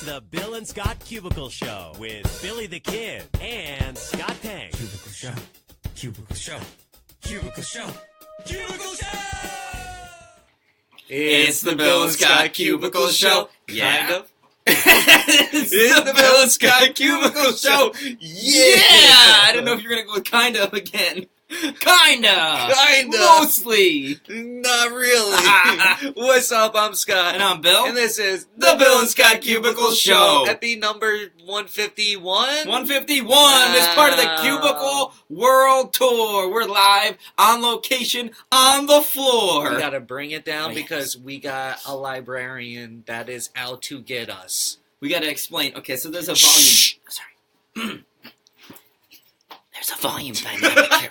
It's the Bill and Scott Cubicle Show with Billy the Kid and Scott Tang. Cubicle Show. Cubicle Show. Cubicle Show. Cubicle Show! It's the Bill and Scott Cubicle Show. Kind of. It's the Bill and Scott Cubicle Show. Yeah! I didn't know if you were going to go with kind of again. Kinda. Mostly. Not really. What's up? I'm Scott. And I'm Bill. And this is the Bill and Scott Cubicle Show. Epi number 151. 151 is part of the Cubicle World Tour. We're live, on location, on the floor. We gotta bring it down because we got a librarian that is out to get us. We gotta explain. Okay, so there's a volume. Sorry. There's a volume dynamic here.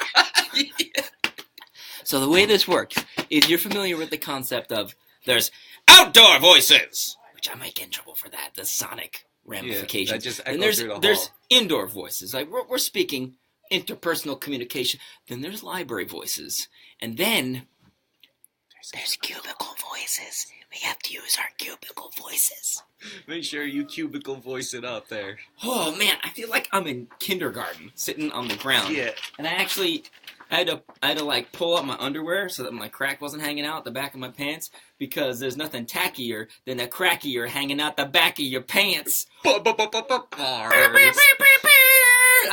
So the way this works is you're familiar with the concept of there's outdoor voices, which I might get in trouble for that, the sonic ramifications. Yeah, that just and there's indoor voices, like we're speaking interpersonal communication. Then there's library voices, and then there's cubicle voices. We have to use our cubicle voices. Make sure you cubicle voice it up there. Oh man, I feel like I'm in kindergarten, sitting on the ground. Yeah. And I had to like pull up my underwear so that my crack wasn't hanging out the back of my pants, because there's nothing tackier than a crack ear hanging out the back of your pants. I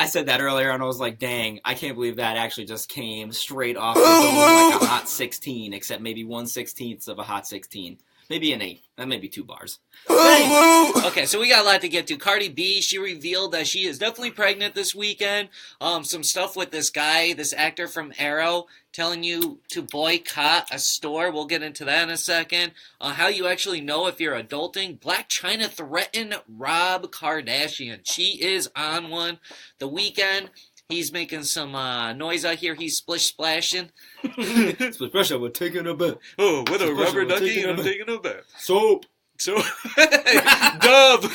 said that earlier and I was like, dang, I can't believe that actually just came straight off the dome like a hot 16, except maybe 1/16 of a hot 16. Maybe an 8. That may be 2 bars. Okay, so we got a lot to get to. Cardi B, she revealed that she is definitely pregnant this weekend. Some stuff with this guy, this actor from Arrow, telling you to boycott a store. We'll get into that in a second. How you actually know if you're adulting. Blac Chyna threatened Rob Kardashian. She is on one. The weekend, he's making some noise out here. He's splish-splashing. Splish splash, we're taking a bath. Oh, with a rubber ducky, and I'm taking a bath. Soap. So, dub.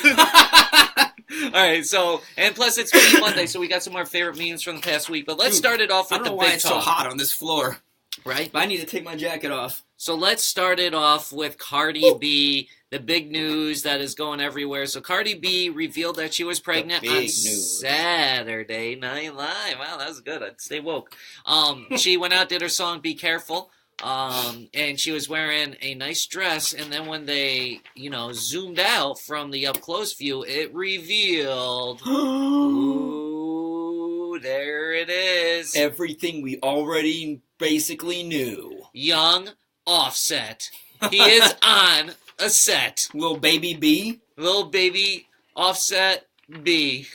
Alright, so, and plus it's Monday, so we got some more favorite memes from the past week. But let's start it off with the big talk. I don't know why it's so hot on this floor. Right? But I need to take my jacket off. So let's start it off with Cardi B, the big news that is going everywhere. So Cardi B revealed that she was pregnant on Saturday Night Live. Wow, that was good. I'd stay woke. She went out, did her song Be Careful, and she was wearing a nice dress, and then when they, zoomed out from the up-close view, it revealed... Ooh, there it is. Everything we already basically knew. Young Offset. He is on a set. Little baby B. Little baby Offset B.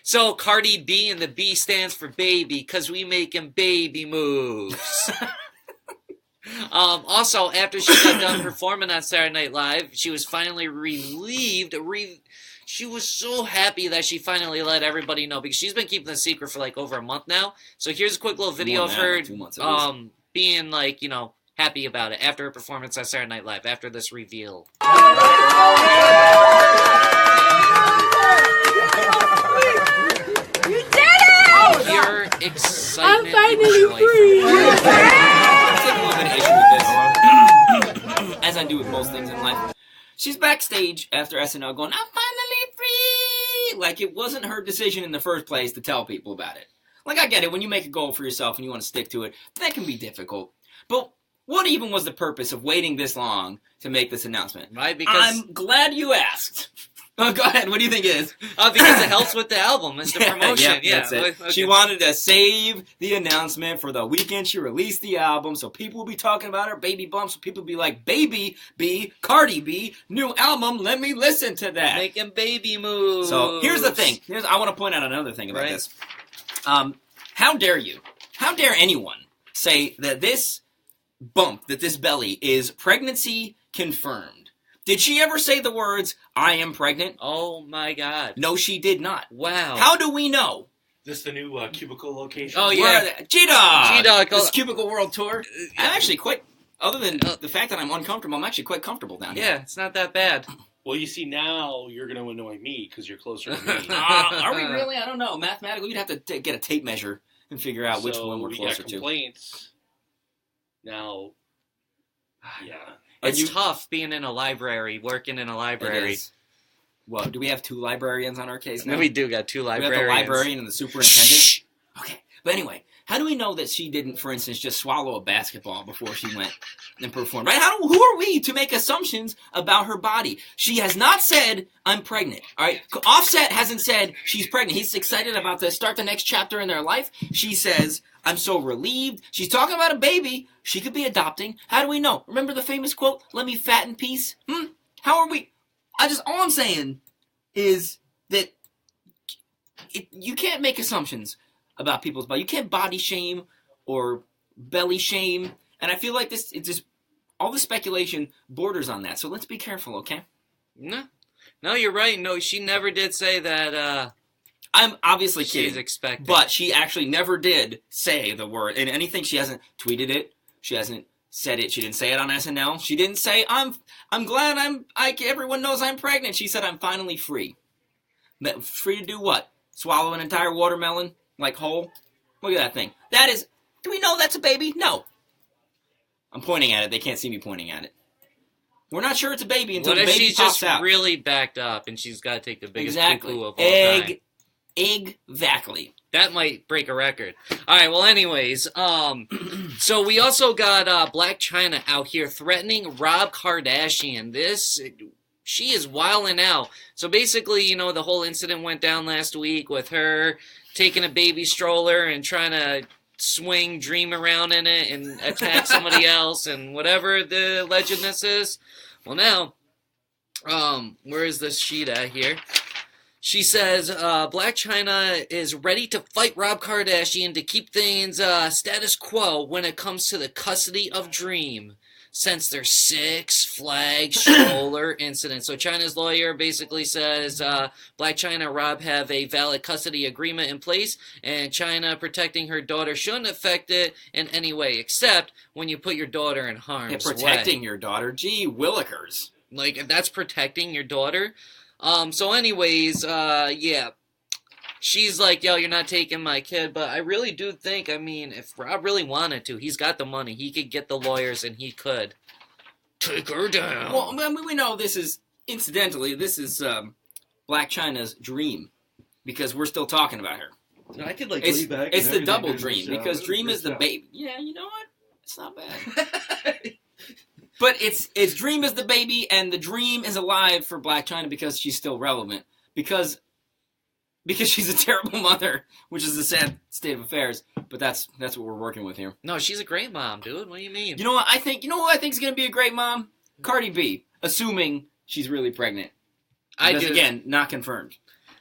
So Cardi B, and the B stands for baby, because we making baby moves. Also, after she got done performing on Saturday Night Live, she was finally relieved. She was so happy that she finally let everybody know, because she's been keeping the secret for like over a month now. So here's a quick little video of her 2 months at least. Being like, happy about it after her performance on Saturday Night Live, after this reveal. You did it! Your excitement. I'm finally free! I take a little bit of issue with this, as I do with most things in life. She's backstage after SNL going, I'm finally free! Like it wasn't her decision in the first place to tell people about it. Like, I get it, when you make a goal for yourself and you want to stick to it, that can be difficult. But what even was the purpose of waiting this long to make this announcement? Right, because... I'm glad you asked. Oh, go ahead, what do you think it is? Because it helps with the album, it's the promotion. Yeah, that's it. Okay. She wanted to save the announcement for the weekend she released the album, so people will be talking about her baby bump, so people will be like, Baby B, Cardi B, new album, let me listen to that. Making baby moves. So, here's the thing. I want to point out another thing about this. How dare you? How dare anyone say that this bump, that this belly, is pregnancy confirmed? Did she ever say the words, I am pregnant? Oh my God. No, she did not. Wow. How do we know? Is this the new cubicle location? Oh, yeah. G-Dog! G-Dog. This Cubicle World Tour. I'm actually quite, other than the fact that I'm uncomfortable, I'm actually quite comfortable down here. Yeah, it's not that bad. Well, you see, now you're going to annoy me because you're closer to me. Are we really? I don't know. Mathematically, we'd have to get a tape measure and figure out which one we're closer to. Complaints. Now, yeah. It's tough being in a library, working in a library. It is. Well, do we have 2 librarians on our case now? No, we do got 2 librarians. We have the librarian and the superintendent. Shh. Okay. But anyway, how do we know that she didn't, for instance, just swallow a basketball before she went and performed? Right? Who are we to make assumptions about her body? She has not said, I'm pregnant. All right? Offset hasn't said she's pregnant. He's excited about to start the next chapter in their life. She says, I'm so relieved. She's talking about a baby she could be adopting. How do we know? Remember the famous quote, let me fat in peace? How are we? All I'm saying is that you can't make assumptions about people's body. You can't body shame or belly shame. And I feel like all the speculation borders on that. So let's be careful, okay? No, you're right. No, she never did say that, I'm obviously kidding. She's expecting. But she actually never did say the word. And anything, she hasn't tweeted it. She hasn't said it. She didn't say it on SNL. She didn't say, I'm glad everyone knows I'm pregnant. She said, I'm finally free. Free to do what? Swallow an entire watermelon? Like whole? Look at that thing. Do we know that's a baby? No. I'm pointing at it. They can't see me pointing at it. We're not sure it's a baby until the baby pops out. What if she's just really backed up and she's got to take the biggest poo-poo of all time? Exactly. That might break a record. All right, well, anyways, so we also got Blac Chyna out here threatening Rob Kardashian. She is wilding out. So basically, the whole incident went down last week with her taking a baby stroller and trying to swing Dream around in it and attack somebody else and whatever the allegedness is. Well, now, where is this sheet at here? She says Blac Chyna is ready to fight Rob Kardashian to keep things status quo when it comes to the custody of Dream since their Six Flags stroller incident. So Chyna's lawyer basically says Blac Chyna and Rob have a valid custody agreement in place, and Chyna protecting her daughter shouldn't affect it in any way, except when you put your daughter in harm's way. Protecting your daughter? Gee willikers. Like, that's protecting your daughter? So anyways, yeah. She's like, yo, you're not taking my kid, but I really do think, if Rob really wanted to, he's got the money. He could get the lawyers, and he could take her down. Well, we know this is Blac Chyna's dream, because we're still talking about her. I could, it's lay back. It's the double dream, because Dream is the baby. Yeah, you know what? It's not bad. But it's Dream is the baby, and the dream is alive for Blac Chyna because she's still relevant. Because she's a terrible mother, which is a sad state of affairs. But that's what we're working with here. No, she's a great mom, dude. What do you mean? You know what I think? You know who I think is going to be a great mom? Cardi B, assuming she's really pregnant. Because, again, not confirmed.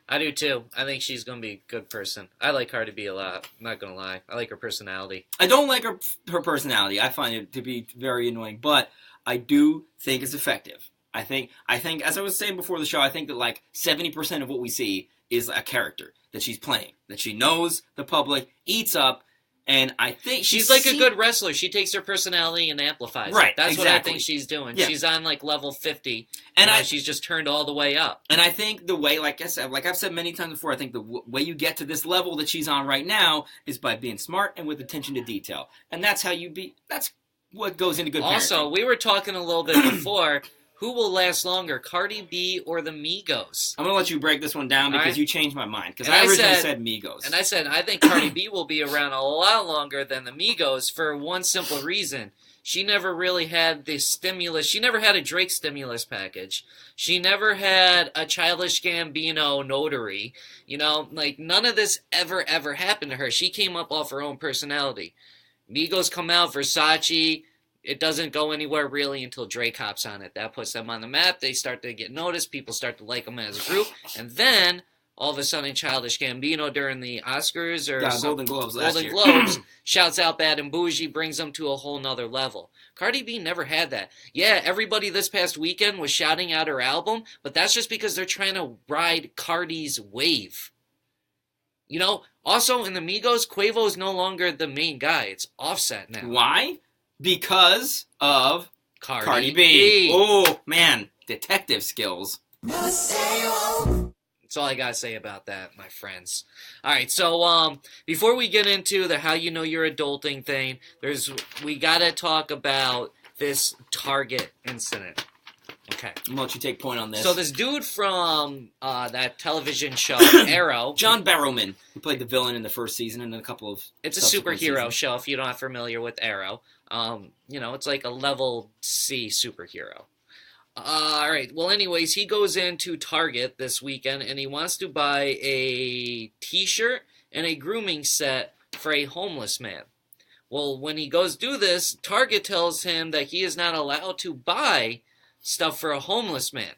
I do too. I think she's going to be a good person. I like Cardi B a lot. I'm not going to lie. I like her personality. I don't like her personality. I find it to be very annoying. But I do think it's effective. I think, as I was saying before the show, I think that 70% of what we see is a character that she's playing, that she knows the public, eats up, and I think she's like a good wrestler. She takes her personality and amplifies it. That's what I think she's doing. Yeah. She's on level 50, and she's just turned all the way up. And I think the way, like I've said many times before, I think the way you get to this level that she's on right now is by being smart and with attention to detail, and that's how that's what goes into good parenting. Also, we were talking a little bit before. Who will last longer, Cardi B or the Migos? I'm going to let you break this one down because you changed my mind. Because I originally said Migos. And I said, I think Cardi B will be around a lot longer than the Migos for one simple reason. She never really had the stimulus. She never had a Drake stimulus package. She never had a Childish Gambino notary. None of this ever happened to her. She came up off her own personality. Migos come out, Versace. It doesn't go anywhere really until Drake hops on it. That puts them on the map. They start to get noticed. People start to like them as a group. And then, all of a sudden, Childish Gambino during the Oscars or Golden Globes last year. Shouts out Bad and Bougie, brings them to a whole nother level. Cardi B never had that. Yeah, everybody this past weekend was shouting out her album, but that's just because they're trying to ride Cardi's wave. Also, in the Migos, Quavo's no longer the main guy. It's Offset now. Why? Because of Cardi B. Oh, man. Detective skills. That's all I got to say about that, my friends. All right, so before we get into the how you know you're adulting thing, we got to talk about this Target incident. Okay. I'm going to let you take point on this. So this dude from that television show, Arrow. John Barrowman, who played the villain in the first season and in a couple of It's a subsequent superhero seasons. show if you're not familiar with Arrow. It's like a level C superhero. All right. Well, anyways, he goes into Target this weekend and he wants to buy a T-shirt and a grooming set for a homeless man. Well, when he goes do this, Target tells him that he is not allowed to buy stuff for a homeless man.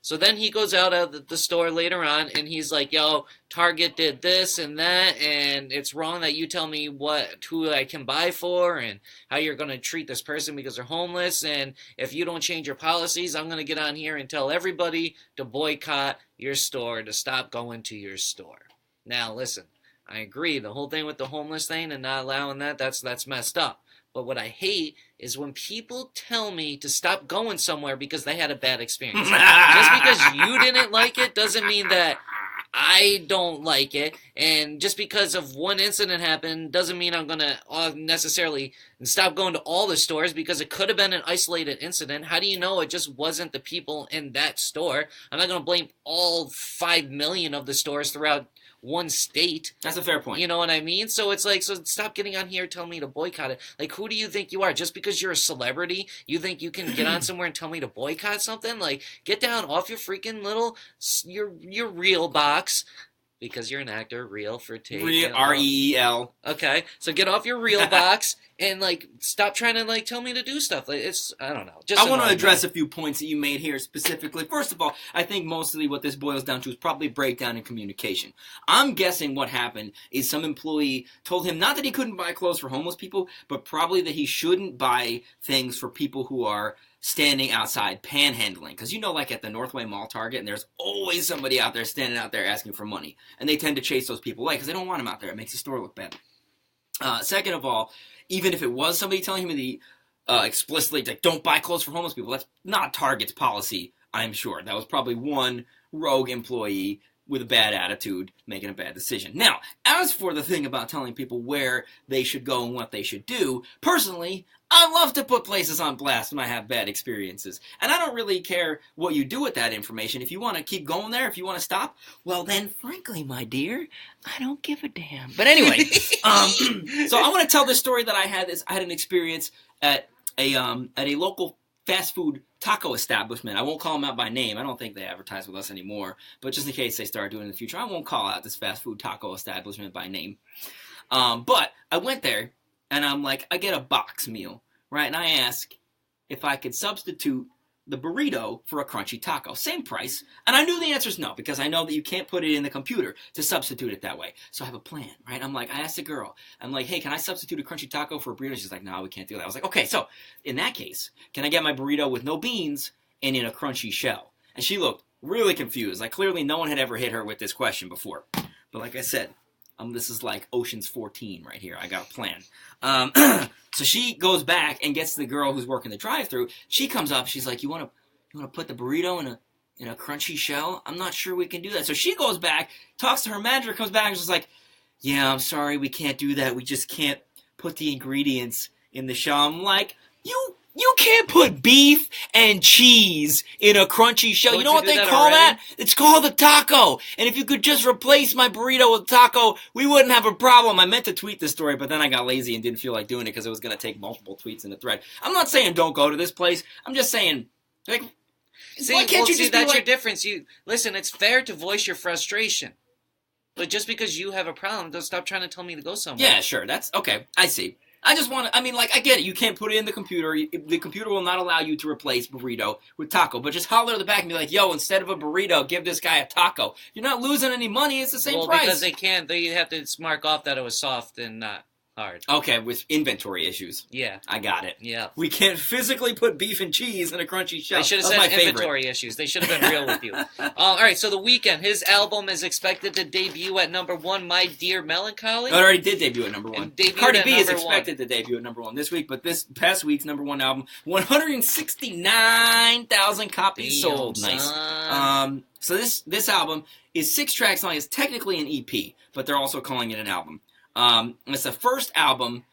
So then he goes out of the store later on and he's like, yo, Target did this and that, and it's wrong that you tell me who I can buy for and how you're going to treat this person because they're homeless, and if you don't change your policies, I'm going to get on here and tell everybody to boycott your store, to stop going to your store. Now, listen, I agree. The whole thing with the homeless thing and not allowing that's messed up. But what I hate is when people tell me to stop going somewhere because they had a bad experience. Just because you didn't like it doesn't mean that I don't like it. And just because of one incident happened doesn't mean I'm going to necessarily stop going to all the stores, because it could have been an isolated incident. How do you know it just wasn't the people in that store? I'm not going to blame all 5 million of the stores throughout one state. That's a fair point. You know what I mean? So it's like, so stop getting on here telling me to boycott it. Like, who do you think you are? Just because you're a celebrity, you think you can get on somewhere and tell me to boycott something? Like, get down off your freaking little, your real box. Because you're an actor, real for tape. R-E-E-L. Okay, so get off your real box and, like, stop trying to, like, tell me to do stuff. Like, it's, I don't know. Just I want to address a few points that you made here specifically. First of all, I think mostly what this boils down to is probably breakdown in communication. I'm guessing what happened is some employee told him not that he couldn't buy clothes for homeless people, but probably that he shouldn't buy things for people who are standing outside panhandling. Because like at the Northway Mall Target, and there's always somebody out there standing out there asking for money. And they tend to chase those people away because they don't want them out there. It makes the store look bad. Second of all, even if it was somebody telling him the explicitly, like, don't buy clothes for homeless people, that's not Target's policy, I'm sure. That was probably one rogue employee with a bad attitude making a bad decision. Now, as for the thing about telling people where they should go and what they should do, personally, I love to put places on blast when I have bad experiences. And I don't really care what you do with that information. If you want to keep going there, if you want to stop, well then, frankly, my dear, I don't give a damn. But anyway, so I want to tell this story that I had. I had an experience at a local fast food taco establishment. I won't call them out by name. I don't think they advertise with us anymore. But just in case they start doing it in the future, I won't call out this fast food taco establishment by name. But I went there, and I'm like, I get a box meal, right? And I ask if I could substitute the burrito for a crunchy taco. Same price. And I knew the answer is no, because I know that you can't put it in the computer to substitute it that way. So I have a plan, right? I'm like, I asked the girl, I'm like, hey, can I substitute a crunchy taco for a burrito? She's like, no, we can't do that. I was like, okay, so in that case, can I get my burrito with no beans and in a crunchy shell? And she looked really confused. Like, clearly no one had ever hit her with this question before. But like I said, this is like Ocean's 14 right here. I got a plan. So she goes back and gets the girl who's working the drive-thru. She comes up. She's like, "You want to put the burrito in a crunchy shell? I'm not sure we can do that." So she goes back, talks to her manager, comes back, and she's like, "Yeah, I'm sorry, we can't do that. We just can't put the ingredients in the shell." I'm like, You can't put beef and cheese in a crunchy shell. You know what they call that? It's called a taco. And if you could just replace my burrito with taco, we wouldn't have a problem. I meant to tweet this story, but then I got lazy and didn't feel like doing it because it was going to take multiple tweets in the thread. I'm not saying don't go to this place. I'm just saying, like, why can't you just that's your difference. Listen, it's fair to voice your frustration. But just because you have a problem, don't stop trying to tell me to go somewhere. Yeah, sure. That's okay. I see. I just want to, I get it. You can't put it in the computer. The computer will not allow you to replace burrito with taco. But just holler at the back and be like, yo, instead of a burrito, give this guy a taco. You're not losing any money. It's the same price. Well, because they can't. They have to mark off that it was soft and not hard. Okay, with inventory issues. Yeah. I got it. Yeah. We can't physically put beef and cheese in a crunchy shell. They should have said inventory issues. They should have been real with you. All right, so The Weeknd, his album is expected to debut at number 1, My Dear Melancholy. It already did debut at number 1. Cardi B is expected to debut at number 1 this week, but this past week's number 1 album, 169,000 copies sold. Nice. So this album is 6 tracks long. It's technically an EP, but they're also calling it an album. It's the first album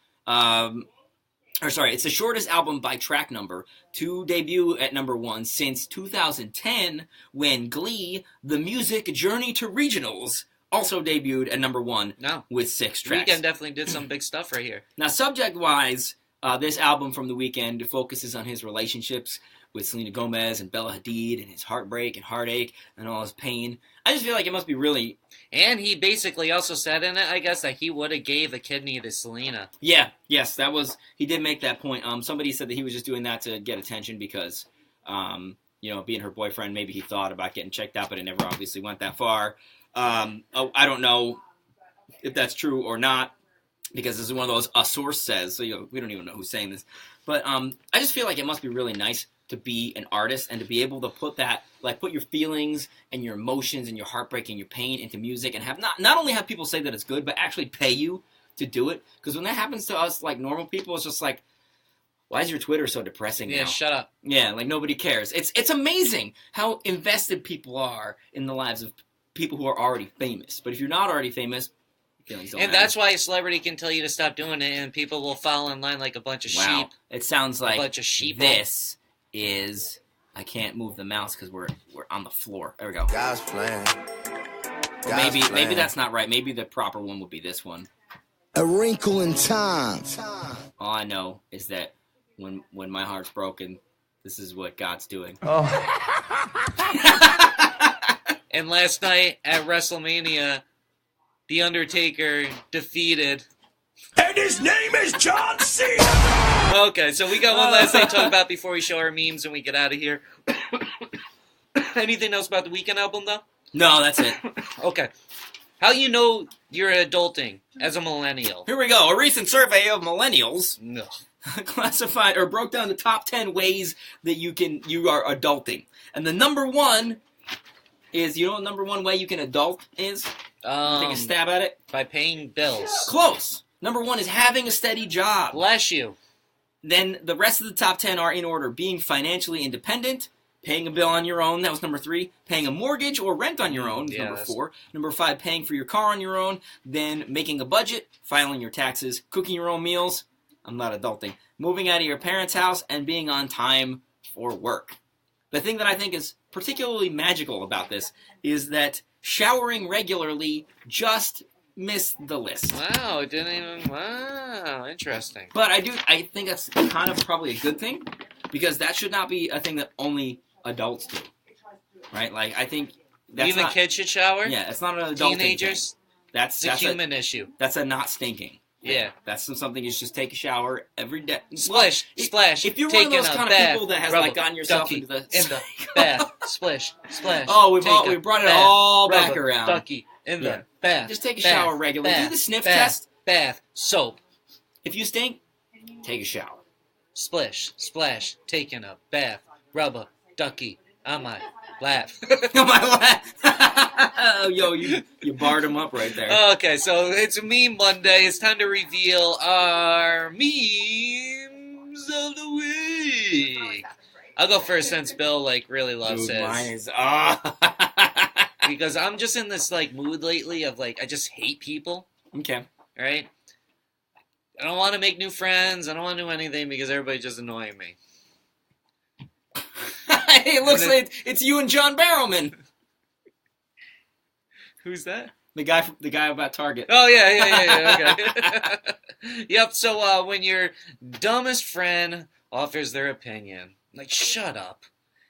it's the shortest album by track number to debut at number 1 since 2010, when Glee, The Music Journey to Regionals, also debuted at number 1 with 6 tracks. Weeknd definitely did some big stuff right here. Now, subject-wise, this album from The Weeknd focuses on his relationships with Selena Gomez and Bella Hadid, and his heartbreak and heartache and all his pain. I just feel like it must be really... And he basically also said in it, I guess, that he would have gave a kidney to Selena. Yeah, yes, that was... He did make that point. Somebody said that he was just doing that to get attention because, being her boyfriend, maybe he thought about getting checked out, but it never obviously went that far. I don't know if that's true or not, because this is one of those, a source says, so we don't even know who's saying this. But I just feel like it must be really nice to be an artist and to be able to put your feelings and your emotions and your heartbreak and your pain into music, and have not only have people say that it's good, but actually pay you to do it. Because when that happens to us, like normal people, it's just like, why is your Twitter so depressing now? Yeah, shut up. Yeah, like nobody cares. It's amazing how invested people are in the lives of people who are already famous. But if you're not already famous, feelings don't and matter. that's why a celebrity can tell you to stop doing it, and people will fall in line like a bunch of sheep. It sounds like a bunch of sheep. This is... I can't move the mouse because we're on the floor. There we go. God's plan. Maybe that's not right. Maybe the proper one would be this one. A wrinkle in time. All I know is that when my heart's broken, this is what God's doing. Oh. And last night at WrestleMania, The Undertaker defeated... And his name is John Cena! Okay, so we got one last thing to talk about before we show our memes and we get out of here. Anything else about the Weeknd album, though? No, that's it. Okay. How you know you're adulting as a millennial? Here we go. A recent survey of millennials No. classified or broke down the top 10 ways that you are adulting. And the number one is, you know what number one way you can adult is? Take a stab at it. By paying bills. Close. Number one is having a steady job. Bless you. Then the rest of the top 10 are in order: being financially independent, paying a bill on your own, that was number 3, paying a mortgage or rent on your own, number 4, number 5, paying for your car on your own, then making a budget, filing your taxes, cooking your own meals, I'm not adulting, moving out of your parents' house, and being on time for work. The thing that I think is particularly magical about this is that showering regularly just missed the list. Wow, it didn't even... Wow, interesting. But I think that's kind of probably a good thing, because that should not be a thing that only adults do. Right? Like, I think that's even kids should shower? Yeah, it's not an adult Teenagers? thing. That's a human issue. That's a not stinking. Yeah. That's something you should just take a shower every day. Splish, splash. If you're one of those kind of people that has gotten yourself ducky, into the in the bath, splish, splash. Oh, we brought it all back around. Ducky in the bath. Just take a shower regularly. Do the sniff test. Bath, soap. If you stink, take a shower. Splish, splash, taking a bath, rubber, ducky on my lap. On my lap. Oh, yo, you barred him up right there. Okay, so it's Meme Monday. It's time to reveal our memes of the week. I'll go first since Bill really loves his. Mine is because I'm just in this mood lately of I just hate people. Okay. Right? I don't want to make new friends. I don't want to do anything because everybody's just annoying me. It looks like it's you and John Barrowman. Who's that? The guy about Target. Oh, yeah, okay. Yep, so when your dumbest friend offers their opinion, shut up.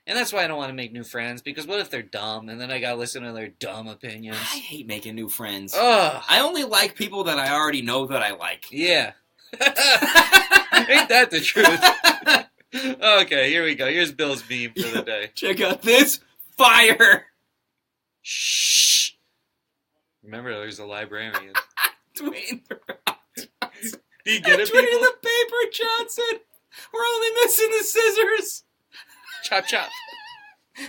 And that's why I don't want to make new friends, because what if they're dumb, and then I gotta listen to their dumb opinions? I hate making new friends. Ugh. I only like people that I already know that I like. Yeah. Ain't that the truth? Okay, here we go. Here's Bill's meme for the day. Check out this fire. Shh. Remember, there's a librarian. Tweeting the Do you get it, people? Tweeting the paper, Johnson. We're only missing the scissors. Chop, chop.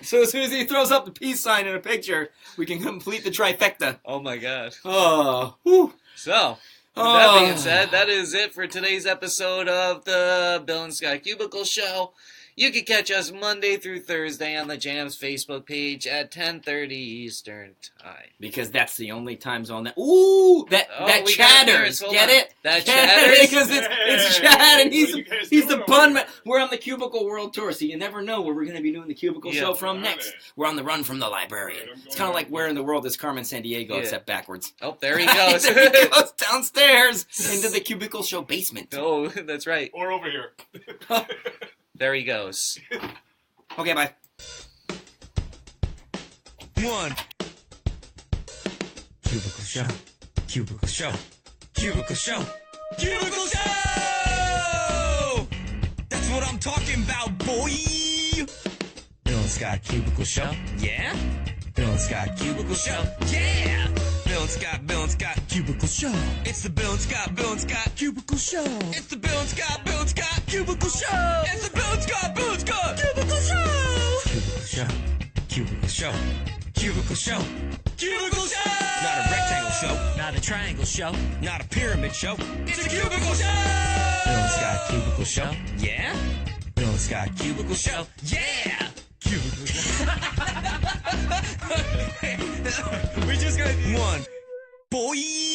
So as soon as he throws up the peace sign in a picture, we can complete the trifecta. Oh, my God. Oh. Whew. So... With that being said, that is it for today's episode of the Bill and Scott Cubicle Show. You can catch us Monday through Thursday on the Jams Facebook page at 10:30 Eastern Time. Because that's the only time zone that... Ooh! That we got chatters. Hold Get on. it? That chatters? Because it's Chad, and he's the pun... We're on the Cubicle World Tour, so you never know where we're going to be doing the Cubicle Show from next. We're on the run from the librarian. It's kind of like where in the world is Carmen Sandiego, except backwards. Oh, there he goes. He goes downstairs into the Cubicle Show basement. Oh, that's right. Or over here. There he goes. Okay, bye. 1. Cubicle Show. Cubicle Show. Cubicle Show. Cubicle Show! That's what I'm talking about, boy! Bill and Scott Cubicle Show. Yeah? Bill and Scott Cubicle Show. Yeah! Bill and Scott Cubicle Show. It's the Bill and Scott Cubicle Show. It's the Bill and Scott Cubicle Show. It's the Bill and Scott Cubicle Show. Cubicle Show. Cubicle Show. Cubicle Show. Cubicle Show. Not a rectangle show. Not a triangle show. Not a pyramid show. It's a cubicle show. Bill and Scott Cubicle Show. Yeah? Bill and Scott Cubicle Show. Yeah! Cubicle Show. We just got 1. Boy!